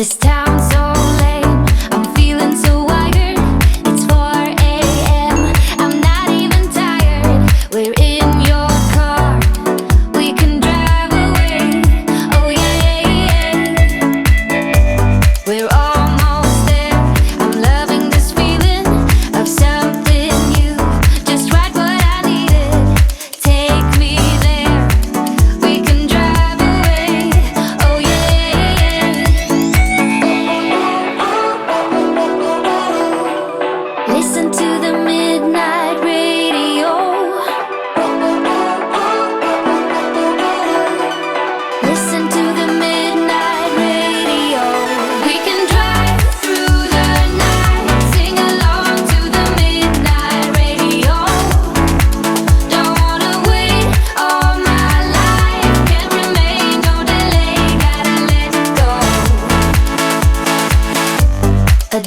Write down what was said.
This town's so lame, I'm feeling so wired. It's 4 a.m., I'm not even tired. We're in your car, we can drive away. Oh yeah, we're almost there. I'm loving this feeling of something new. Just right what I needed. Take me there, we can drive away. Oh yeah. Listen to the midnight radio. Listen to the midnight radio. We can drive through the night, sing along to the midnight radio. Don't wanna wait all my life, can't remain, no delay, gotta let go. A